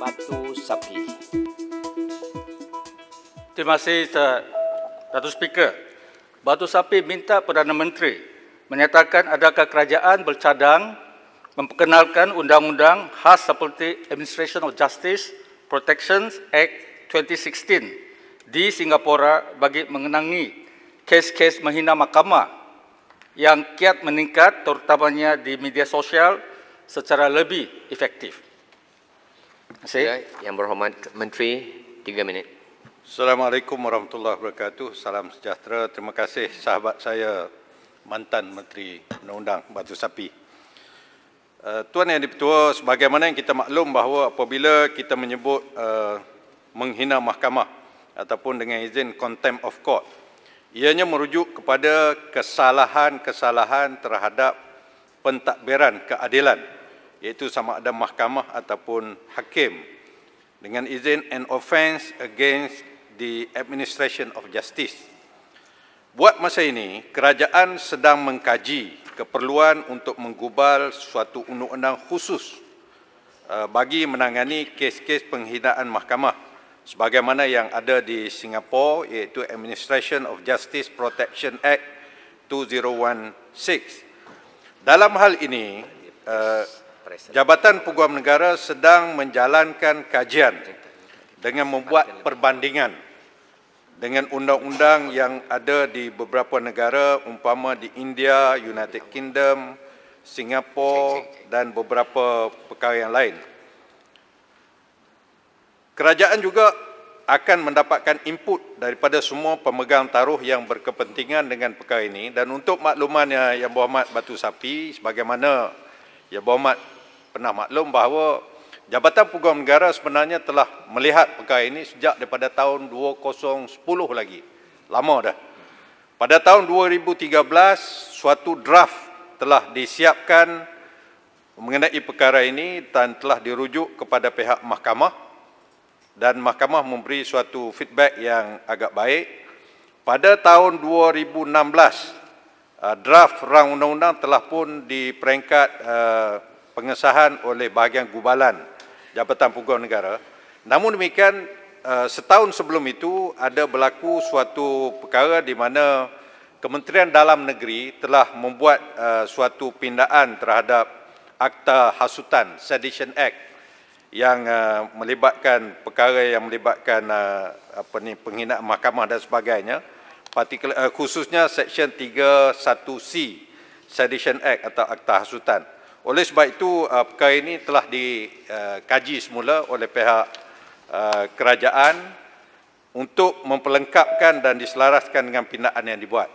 Batu Sapi. Terima kasih, Datuk Speaker. Batu Sapi minta Perdana Menteri menyatakan adakah kerajaan bercadang memperkenalkan undang-undang khas seperti Administration of Justice Protection Act 2016 di Singapura bagi mengenangi kes-kes menghina mahkamah yang kiat meningkat terutamanya di media sosial secara lebih efektif. Terima kasih. Yang berhormat Menteri, 3 minit. Assalamualaikum warahmatullahi wabarakatuh. Salam sejahtera. Terima kasih sahabat saya, mantan Menteri Undang-Undang Batu Sapi. Tuan Yang di-Pertua, sebagaimana yang kita maklum bahawa apabila kita menyebut menghina mahkamah ataupun dengan izin contempt of court, ianya merujuk kepada kesalahan-kesalahan terhadap pentadbiran keadilan, iaitu sama ada mahkamah ataupun hakim, dengan izin an offence against the administration of justice. Buat masa ini, kerajaan sedang mengkaji keperluan untuk menggubal suatu undang-undang khusus bagi menangani kes-kes penghinaan mahkamah sebagaimana yang ada di Singapura, iaitu Administration of Justice Protection Act 2016. Dalam hal ini, Jabatan Peguam Negara sedang menjalankan kajian dengan membuat perbandingan dengan undang-undang yang ada di beberapa negara, umpama di India, United Kingdom, Singapura dan beberapa perkara yang lain. Kerajaan juga akan mendapatkan input daripada semua pemegang taruh yang berkepentingan dengan perkara ini, dan untuk maklumannya Yang Berhormat Batu Sapi, sebagaimana Yang Berhormat pernah maklum bahawa Jabatan Peguam Negara sebenarnya telah melihat perkara ini sejak daripada tahun 2010 lagi. Lama dah. Pada tahun 2013, suatu draft telah disiapkan mengenai perkara ini dan telah dirujuk kepada pihak mahkamah, dan mahkamah memberi suatu feedback yang agak baik. Pada tahun 2016, draft rang undang-undang telah pun di peringkat pengesahan oleh bahagian gubalan Jabatan Peguam Negara. Namun demikian, setahun sebelum itu ada berlaku suatu perkara di mana Kementerian Dalam Negeri telah membuat suatu pindaan terhadap Akta Hasutan Sedition Act yang melibatkan perkara yang melibatkan penghinaan mahkamah dan sebagainya, khususnya Seksyen 31C Sedition Act atau Akta Hasutan. Oleh sebab itu, perkara ini telah dikaji semula oleh pihak kerajaan untuk memperlengkapkan dan diselaraskan dengan pindaan yang dibuat.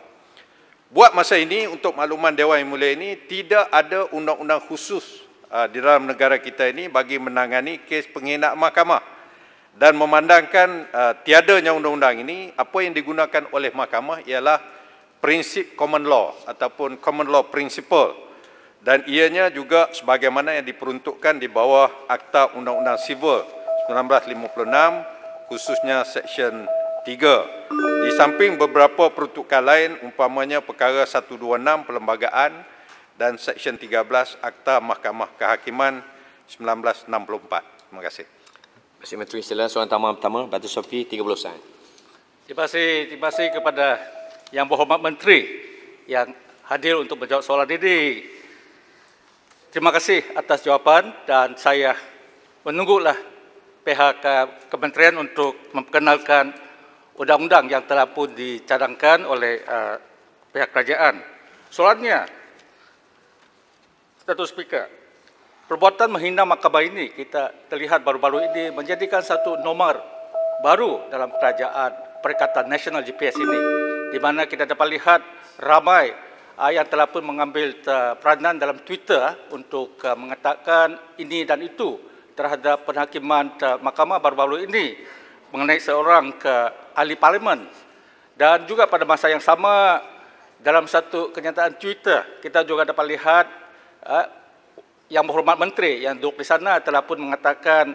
Buat masa ini, untuk makluman Dewan Yang Mulia ini, tidak ada undang-undang khusus di dalam negara kita ini bagi menangani kes penghinaan mahkamah, dan memandangkan tiadanya undang-undang ini, apa yang digunakan oleh mahkamah ialah prinsip common law ataupun common law principle, dan ianya juga sebagaimana yang diperuntukkan di bawah Akta Undang-Undang Sivil 1956, khususnya Seksyen 3. Di samping beberapa peruntukan lain, umpamanya perkara 126 perlembagaan dan Seksyen 13 Akta Mahkamah Kehakiman 1964. Terima kasih. Terima kasih Menteri. Sila soalan tambahan pertama, Batu Sapi, 30 saat. Terima kasih kepada Yang Berhormat Menteri yang hadir untuk menjawab soalan ini. Terima kasih atas jawapan, dan saya menunggulah pihak Kementerian untuk memperkenalkan undang-undang yang telah pun dicadangkan oleh pihak kerajaan. Soalannya, Datuk Speaker, perbuatan menghina mahkamah ini kita terlihat baru-baru ini menjadikan satu nomor baru dalam kerajaan Perikatan Nasional GPS ini, di mana kita dapat lihat ramai yang telah pun mengambil peranan dalam Twitter untuk mengatakan ini dan itu terhadap penhakiman mahkamah baru-baru ini mengenai seorang ahli parlimen. Dan juga pada masa yang sama, dalam satu kenyataan Twitter, kita juga dapat lihat Yang Berhormat Menteri yang duduk di sana telah pun mengatakan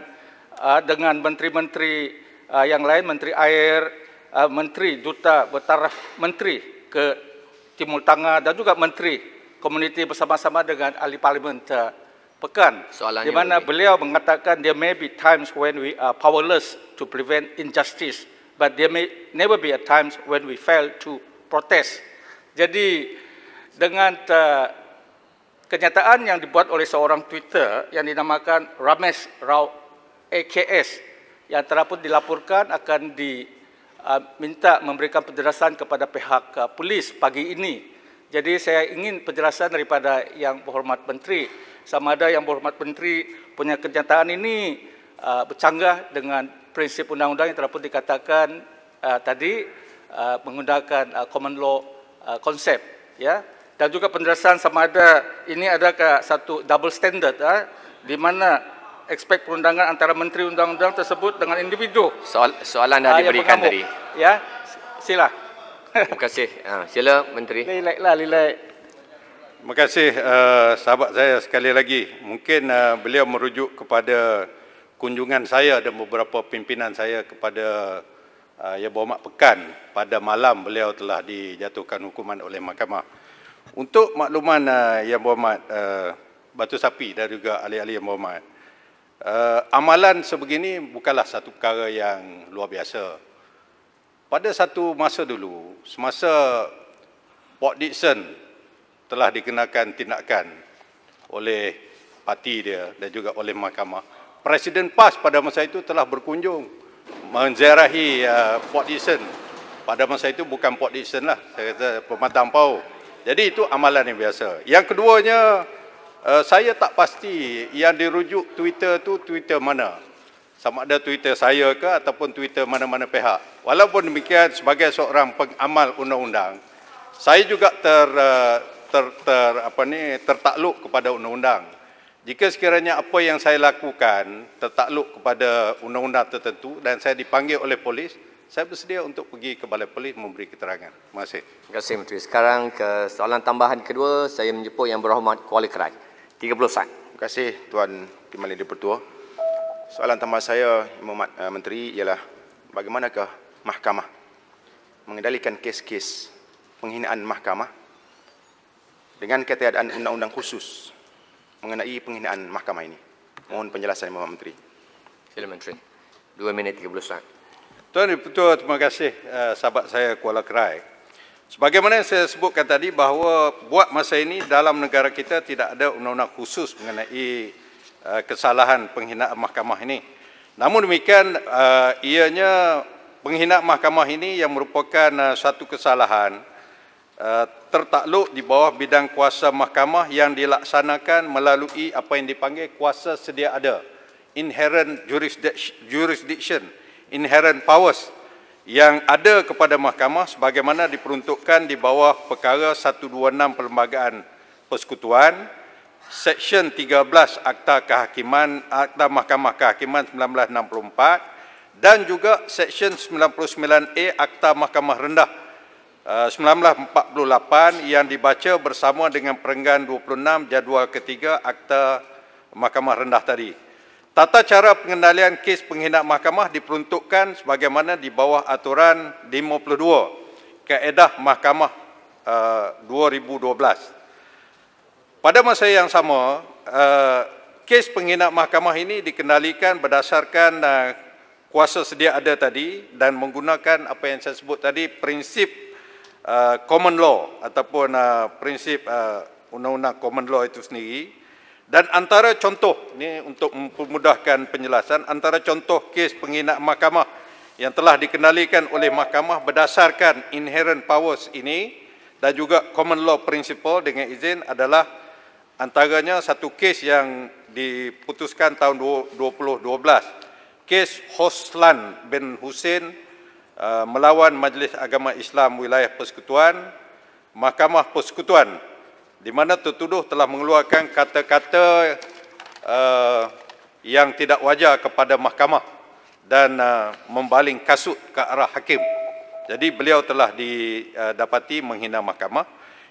dengan menteri-menteri yang lain, Menteri Air, Menteri Duta Bertaraf Menteri ke Timur Tengah dan juga Menteri Komuniti bersama-sama dengan ahli parlimen Pekan, Soalannya di mana begini. beliau mengatakan there may be times when we are powerless to prevent injustice, but there may never be a times when we fail to protest. Jadi dengan kenyataan yang dibuat oleh seorang Twitter yang dinamakan Ramesh Rao AKS yang telah pun dilaporkan akan diminta memberikan penjelasan kepada pihak polis pagi ini. Jadi saya ingin penjelasan daripada Yang Berhormat Menteri, sama ada Yang Berhormat Menteri punya kenyataan ini bercanggah dengan prinsip undang-undang yang telah pun dikatakan tadi menggunakan common law konsep, ya. Dan juga penjelasan sama ada ini adakah satu double standard, di mana aspek perundangan antara menteri undang-undang tersebut dengan individu. Soalan dah diberikan tadi. Ya, sila. Terima kasih. Sila Menteri. Lilai. Terima kasih sahabat saya sekali lagi. Mungkin beliau merujuk kepada kunjungan saya dan beberapa pimpinan saya kepada Yang Berhormat Pekan pada malam beliau telah dijatuhkan hukuman oleh mahkamah. Untuk makluman Yang Berhormat Batu Sapi dan juga ahli-ahli Yang Berhormat, amalan sebegini bukanlah satu perkara yang luar biasa. Pada satu masa dulu, semasa Port Dickson telah dikenakan tindakan oleh parti dia dan juga oleh mahkamah, Presiden PAS pada masa itu telah berkunjung menziarahi Port Dickson. Pada masa itu bukan Port Dickson lah, saya kata Pematang Pau. Jadi itu amalan yang biasa. Yang keduanya, saya tak pasti yang dirujuk Twitter tu Twitter mana. Sama ada Twitter saya ke ataupun Twitter mana-mana pihak. Walaupun demikian, sebagai seorang pengamal undang-undang, saya juga tertakluk kepada undang-undang. Jika sekiranya apa yang saya lakukan tertakluk kepada undang-undang tertentu dan saya dipanggil oleh polis, saya bersedia untuk pergi ke balai polis memberi keterangan. Terima kasih. Terima kasih Menteri. Sekarang ke soalan tambahan kedua, saya menjemput Yang Berhormat Kuala Krai. 30 saat. Terima kasih Tuan Timbalan Dipertua. Soalan tambahan saya, Yang Berhormat Menteri, ialah bagaimanakah mahkamah mengendalikan kes-kes penghinaan mahkamah dengan ketiadaan undang-undang khusus mengenai penghinaan mahkamah ini. Mohon penjelasan Yang Berhormat Menteri. Sila Menteri. 2 minit 30 saat. Tuan Dipertua, terima kasih sahabat saya Kuala Krai. Sebagaimana yang saya sebutkan tadi bahawa buat masa ini dalam negara kita tidak ada undang-undang khusus mengenai kesalahan penghinaan mahkamah ini. Namun demikian, ianya penghinaan mahkamah ini yang merupakan satu kesalahan tertakluk di bawah bidang kuasa mahkamah yang dilaksanakan melalui apa yang dipanggil kuasa sedia ada, inherent jurisdiction, inherent powers yang ada kepada mahkamah sebagaimana diperuntukkan di bawah perkara 126 Perlembagaan Persekutuan, Seksyen 13 Akta Kehakiman, Akta Mahkamah Kehakiman 1964 dan juga Seksyen 99A Akta Mahkamah Rendah 1948 yang dibaca bersama dengan perenggan 26 jadual ketiga Akta Mahkamah Rendah tadi. Tata cara pengendalian kes penghinaan mahkamah diperuntukkan sebagaimana di bawah aturan 52 Kaedah Mahkamah 2012. Pada masa yang sama, kes penghinaan mahkamah ini dikendalikan berdasarkan kuasa sedia ada tadi dan menggunakan apa yang saya sebut tadi, prinsip common law ataupun prinsip undang-undang common law itu sendiri. Dan antara contoh, ini untuk mempermudahkan penjelasan, antara contoh kes penghinaan mahkamah yang telah dikendalikan oleh mahkamah berdasarkan inherent powers ini dan juga common law principle dengan izin adalah antaranya satu kes yang diputuskan tahun 2012, kes Hoslan bin Hussein melawan Majlis Agama Islam Wilayah Persekutuan, Mahkamah Persekutuan, di mana tertuduh telah mengeluarkan kata-kata yang tidak wajar kepada mahkamah dan membaling kasut ke arah hakim. Jadi beliau telah didapati menghina mahkamah.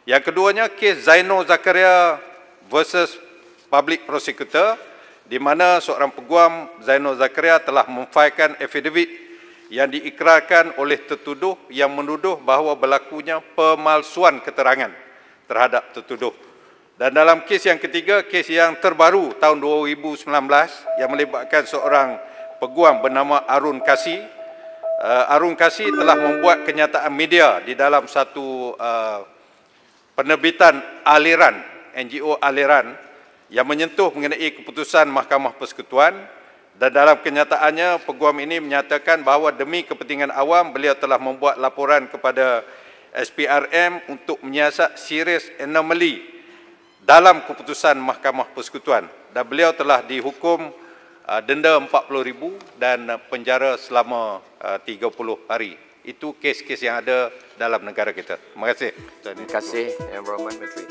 Yang keduanya, kes Zaino Zakaria versus Public Prosecutor, di mana seorang peguam Zaino Zakaria telah memfailkan affidavit yang diikrarkan oleh tertuduh yang menuduh bahawa berlakunya pemalsuan keterangan terhadap tertuduh. Dan dalam kes yang ketiga, kes yang terbaru tahun 2019 yang melibatkan seorang peguam bernama Arun Kasih. Arun Kasih telah membuat kenyataan media di dalam satu penerbitan aliran, NGO aliran yang menyentuh mengenai keputusan Mahkamah Persekutuan, dan dalam kenyataannya peguam ini menyatakan bahawa demi kepentingan awam beliau telah membuat laporan kepada SPRM untuk menyiasat serius anomali dalam keputusan Mahkamah Persekutuan, dan beliau telah dihukum denda 40,000 dan penjara selama 30 hari. Itu kes-kes yang ada dalam negara kita. Terima kasih. Terima kasih Yang Berhormat Menteri.